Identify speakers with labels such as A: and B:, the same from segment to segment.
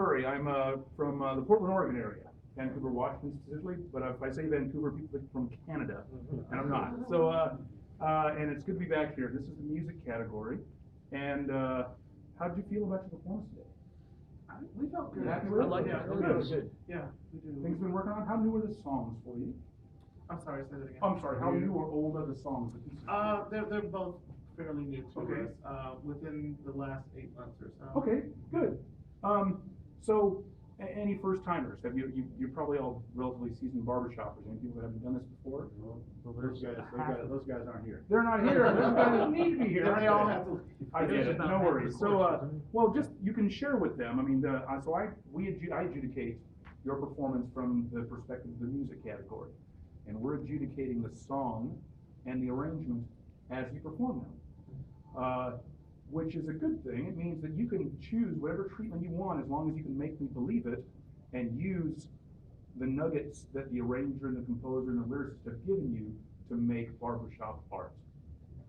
A: Burri. I'm from the Portland, Oregon area, Vancouver, Washington specifically. But if I say Vancouver, people think from Canada, and I'm not. So, and it's good to be back here. This is the music category. And how did you feel about your performance today?
B: We felt good.
A: Happy
B: I
A: with it?
B: like it.
A: Yeah,
B: Really
A: good.
B: good. Yeah, we do.
A: Things been working on. How new are the songs for you?
B: I'm sorry, say that again.
A: I'm sorry. How new or old are the songs?
B: They're both fairly new to
A: Okay.
B: us. Within the last 8 months or so.
A: Okay, good. So, any first timers? Have you're probably all relatively seasoned barbershoppers. Any people that haven't done this before?
C: Well, those guys aren't here.
A: They're not here. Those guys need to be here.
B: They all have to.
A: I get it. No worries. So, well, just you can share with them. I mean, I adjudicate your performance from the perspective of the music category, and we're adjudicating the song and the arrangement as you perform them. Which is a good thing. It means that you can choose whatever treatment you want as long as you can make me believe it and use the nuggets that the arranger and the composer and the lyricist have given you to make barbershop art.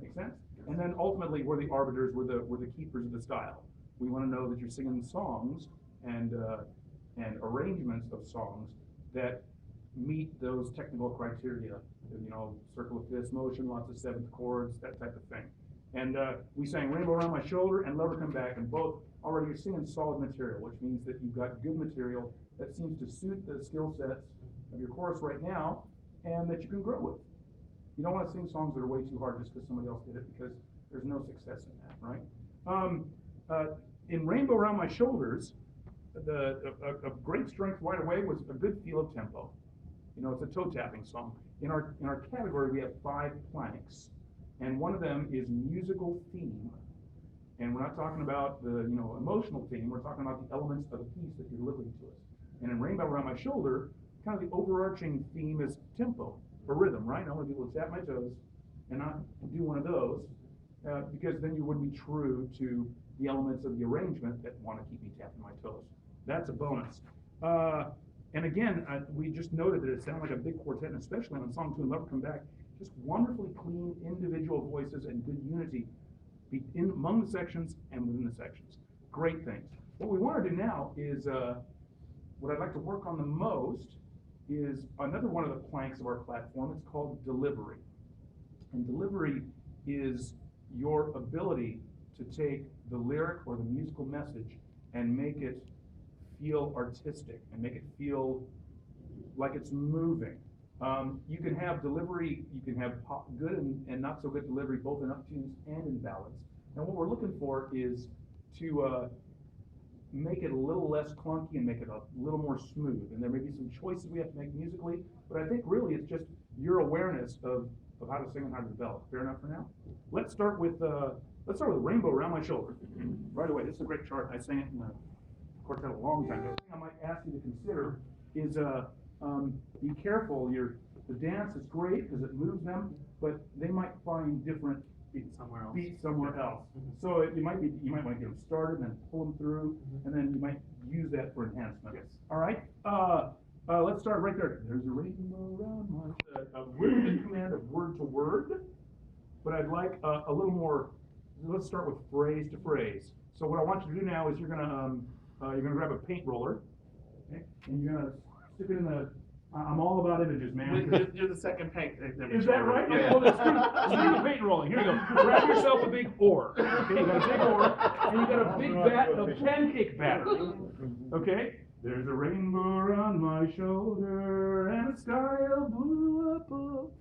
A: Make sense? And then ultimately we're the arbiters, we're the keepers of the style. We want to know that you're singing songs and arrangements of songs that meet those technical criteria. You know, circle of fifths motion, lots of seventh chords, that type of thing. And we sang Rainbow Around My Shoulder and Lover Come Back, and both already you're singing solid material, which means that you've got good material that seems to suit the skill sets of your chorus right now, and that you can grow with. You don't want to sing songs that are way too hard just because somebody else did it, because there's no success in that, right? In Rainbow Around My Shoulders, a great strength right away was a good feel of tempo. You know, it's a toe tapping song. In our category, we have 5 planks. And one of them is musical theme. And we're not talking about the emotional theme, we're talking about the elements of the piece that you're delivering to us. And in Rainbow Around My Shoulder, kind of the overarching theme is tempo, or rhythm, right? I want to be able to tap my toes and not do one of those, because then you wouldn't be true to the elements of the arrangement that want to keep me tapping my toes. That's a bonus. And again, we just noted that it sounded like a big quartet, and especially on Song 2 and Lover Come Back, just wonderfully clean individual voices and good unity among the sections and within the sections. Great things. What we want to do now is, what I'd like to work on the most is another one of the planks of our platform. It's called delivery. And delivery is your ability to take the lyric or the musical message and make it feel artistic and make it feel like it's moving. You can have delivery, you can have good and not so good delivery, both in uptunes and in ballads. And what we're looking for is to make it a little less clunky and make it a little more smooth. And there may be some choices we have to make musically, but I think really it's just your awareness of how to sing and how to develop. Fair enough for now? Let's start with Rainbow Around My Shoulder. Right away, this is a great chart. I sang it in the quartet a long time ago. The thing I might ask you to consider is be careful. The dance is great because it moves them, but they might find different beats somewhere else. So you might want to get them started and then pull them through, and then you might use that for enhancement.
B: Yes.
A: All right. Let's start right there. There's a rainbow around my a limited command of word to word, but I'd like a little more. Let's start with phrase to phrase. So what I want you to do now is you're gonna grab a paint roller, okay, and you're gonna stick it in the. I'm all about images, man.
B: You're the second paint.
A: Is that right?
B: Yeah.
A: Well, let's do the paint rolling. Here we go. Grab yourself a big oar. Okay, you got a big oar, and you got a big vat of pancake batter. Okay? There's a rainbow around my shoulder, and a sky of blue above.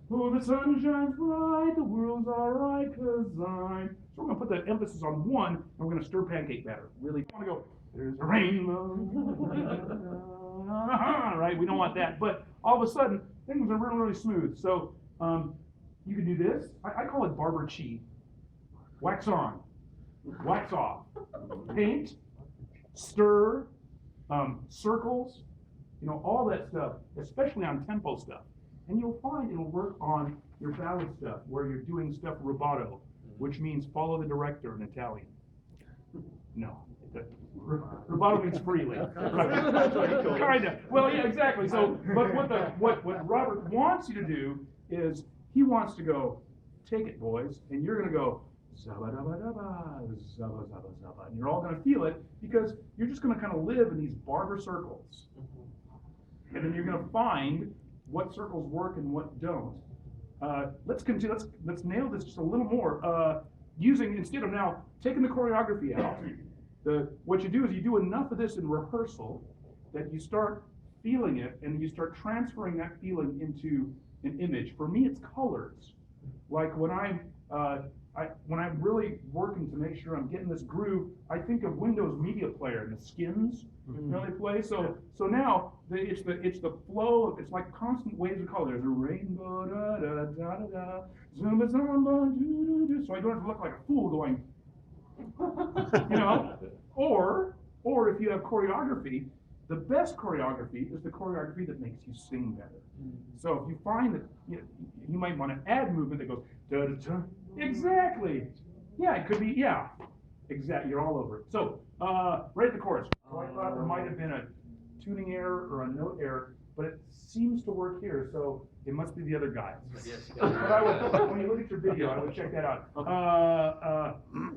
A: Oh, the sun shines bright, the world's alright, 'cause I'm... So we're going to put the emphasis on one, and we're going to stir pancake batter. Really, I want to go, there's a rainbow. Right? We don't want that. But all of a sudden, things are really, really smooth. So you can do this. I call it barber chi. Wax on, wax off, paint, stir, circles, all that stuff, especially on tempo stuff. And you'll find it'll work on your ballad stuff where you're doing stuff rubato, which means follow the director in Italian. No. Rubato means freely. Right. Kinda. Well, yeah, exactly. So, but what Robert wants you to do is he wants to go, take it, boys, and you're gonna go Zaba daba daba, zaba zaba zaba. And you're all gonna feel it because you're just gonna kind of live in these barber circles. And then you're gonna find what circles work and what don't. Let's continue. Let's nail this just a little more. Using, instead of now taking the choreography out, what you do is you do enough of this in rehearsal that you start feeling it and you start transferring that feeling into an image. For me, it's colors. Like when I'm really working to make sure I'm getting this groove, I think of Windows Media Player and the skins, you know, they play. So now it's the flow. It's like constant waves of color. There's a rainbow, da da da da da, zumba zumba, do do do. So I don't have to look like a fool going, you know. Or if you have choreography, the best choreography is the choreography that makes you sing better. So if you find that you might want to add movement that goes da da da. Exactly. Yeah, it could be. Yeah, exactly. You're all over it. So right at the chorus. So I thought there might have been a tuning error or a note error, but it seems to work here. So it must be the other guys. But I would, when you look at your video, I would check that out.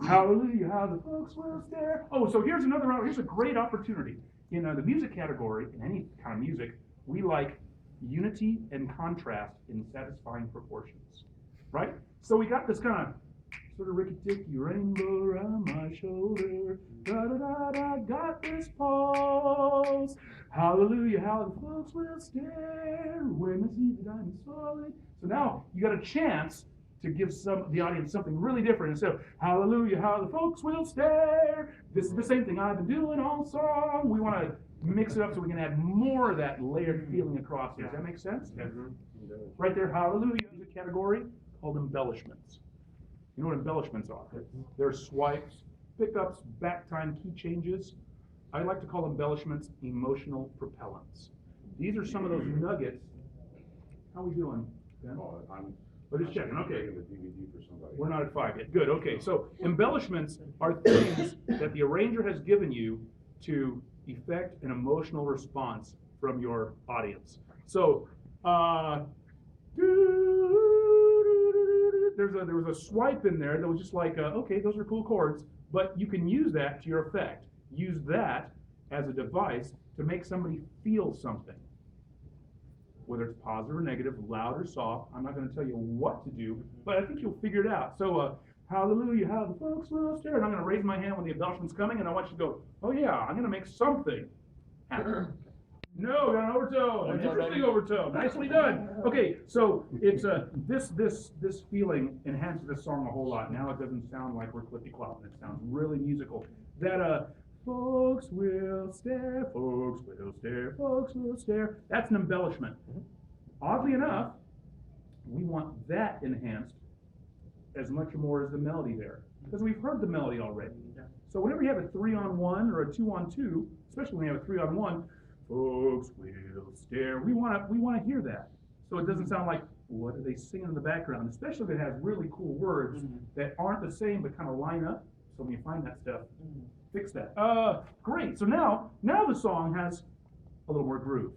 A: Hallelujah, how the folks will stare. Oh, so here's a great opportunity. In the music category, in any kind of music, we like unity and contrast in satisfying proportions, right? So we got this kind of sort of ricky-ticky rainbow around my shoulder, da-da-da-da, got this pulse. Hallelujah, how the folks will stare when they see that I'm solid. So now you got a chance to give the audience something really different. Instead of hallelujah, how the folks will stare. This is the same thing I've been doing all song. We want to mix it up so we can add more of that layered feeling across here. Does that make sense? Right there, hallelujah is a category called embellishments. You know what embellishments are? They're swipes, pickups, back time, key changes. I like to call embellishments emotional propellants. These are some of those nuggets. How are we doing, Ben? We're just checking, okay. We're not at 5 yet. Good, okay. So embellishments are things that the arranger has given you to effect an emotional response from your audience. So, there was a swipe in there that was just like, okay, those are cool chords, but you can use that to your effect. Use that as a device to make somebody feel something. Whether it's positive or negative, loud or soft, I'm not going to tell you what to do, but I think you'll figure it out. So, hallelujah, how the folks will stare. And I'm going to raise my hand when the embellishment's coming, and I want you to go, oh yeah, I'm going to make something happen. No, got an overtone, an interesting overtone. Nicely done. Okay, so it's this feeling enhances the song a whole lot. Now it doesn't sound like we're clippy-clopping. It sounds really musical. That folks will stare, folks will stare, folks will stare. That's an embellishment. Oddly enough, we want that enhanced as much or more as the melody there, because we've heard the melody already. So whenever you have a 3-on-1 or a 2-on-2, especially when you have a 3-on-1, folks will stare. We want to hear that, so it doesn't sound like what are they singing in the background, especially if it has really cool words that aren't the same but kind of line up. So when you find that stuff, fix that. Great. So now the song has a little more groove,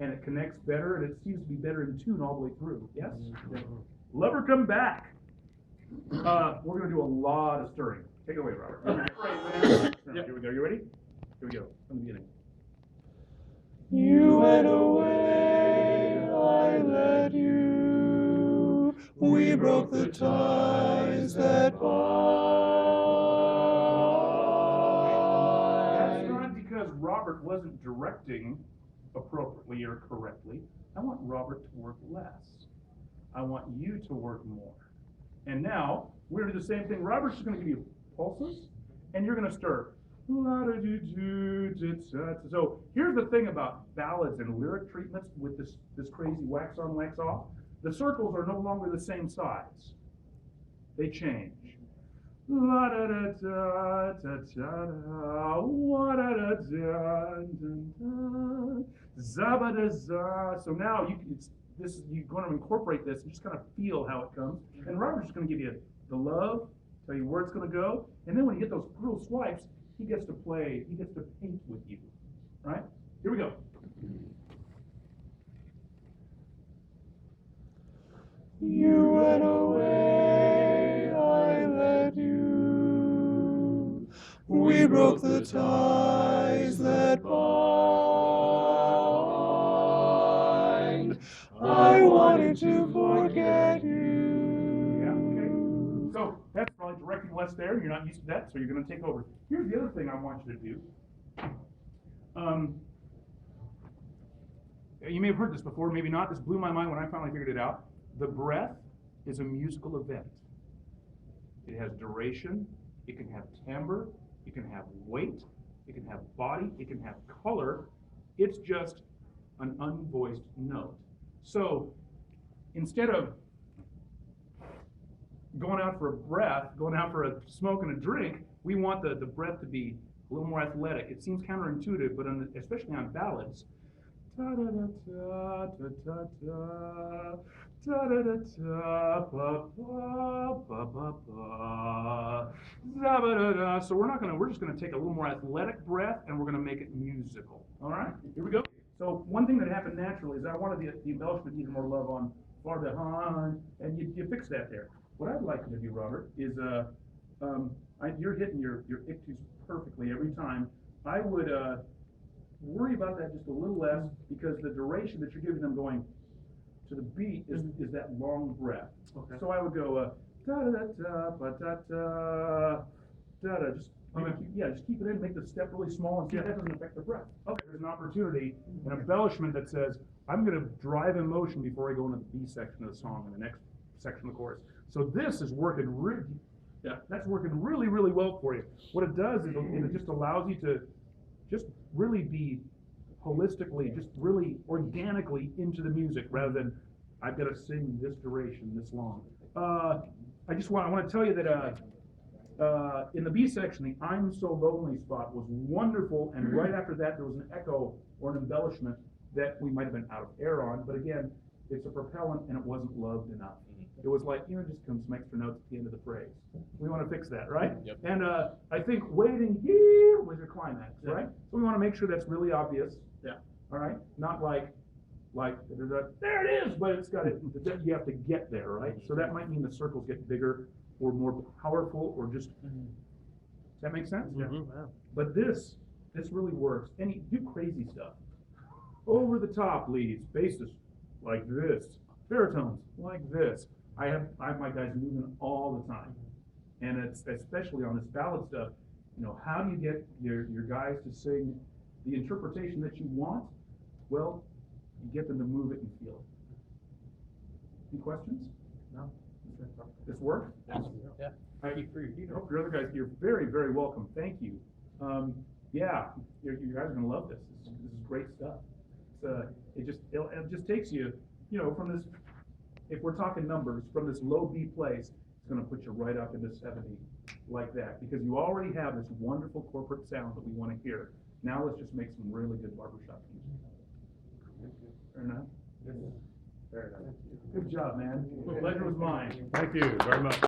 A: and it connects better, and it seems to be better in tune all the way through. Yes. Lover, come back. We're gonna do a lot of stirring. Take it away, Robert. Here we go. You ready? Here we go. From the beginning.
D: You went away, I led you. We broke the ties that bind.
A: That's not because Robert wasn't directing appropriately or correctly. I want Robert to work less. I want you to work more. And now we're going to do the same thing. Robert's just going to give you pulses, and you're going to stir. So here's the thing about ballads and lyric treatments with this crazy wax on, wax off. The circles are no longer the same size. They change. So now you're going to incorporate this and just kind of feel how it comes. And Robert's just going to give you the love, tell you where it's going to go, and then when you get those little swipes, he gets to play, he gets to paint with you, right? Here we go.
D: You went away, I led ties that bind. I wanted to forget you.
A: Yeah, okay. So that's probably directing less there. You're not used to that, so you're going to take over. Here's the other thing I want you to do. You may have heard this before, maybe not. This blew my mind when I finally figured it out. The breath is a musical event. It has duration, it can have timbre, it can have weight, it can have body, it can have color. It's just an unvoiced note. So instead of going out for a breath, going out for a smoke and a drink, we want the breath to be a little more athletic. It seems counterintuitive, but especially on ballads. Da da da da da da da da da ba ba ba ba. So we're just gonna take a little more athletic breath and we're gonna make it musical. All right, here we go. So one thing that happened naturally is I wanted the embellishment needed more love on far behind, and you fix that there. What I'd like you to do, Robert, is you're hitting your ictus perfectly every time. I would worry about that just a little less, because the duration that you're giving them going to the beat is that long breath.
B: Okay.
A: So I would go da da da da ba da da da da. Just just keep it in, make the step really small, and see if that doesn't affect the breath. Okay, there's an opportunity, an embellishment that says I'm going to drive emotion before I go into the B section of the song and the next section of the chorus. So this is working that's working really, really well for you. What it does is it just allows you to just really be holistically, just really organically into the music, rather than I've got to sing this duration, this long. I want to tell you that in the B section, the I'm So Lonely spot was wonderful, and right after that there was an echo or an embellishment that we might have been out of air on, but again, it's a propellant and it wasn't loved enough. It was like, just come some extra notes at the end of the phrase. We want to fix that, right?
D: Yep.
A: And I think waiting here was your climax, right? So we want to make sure that's really obvious.
B: Yeah.
A: All right? Not like there it is, but it's got it. You have to get there, right? So that might mean the circles get bigger or more powerful, or just. Does that make sense?
B: Yeah.
D: Wow.
A: But this really works. And you do crazy stuff. Over the top leads, basses like this, baritones like this. I have my guys moving all the time, and it's especially on this ballad stuff. How do you get your guys to sing the interpretation that you want? Well, you get them to move it and feel it. Any questions?
B: No.
A: This work?
D: Yeah.
A: I hope your other guys, you're very, very welcome. Thank you. You guys are gonna love this. This is great stuff. It just takes you, from this. If we're talking numbers, from this low B place, it's gonna put you right up into 70 like that, because you already have this wonderful corporate sound that we want to hear. Now let's just make some really good barbershop music. Fair enough? Fair enough. Good job, man. The pleasure was mine.
D: Thank you very much.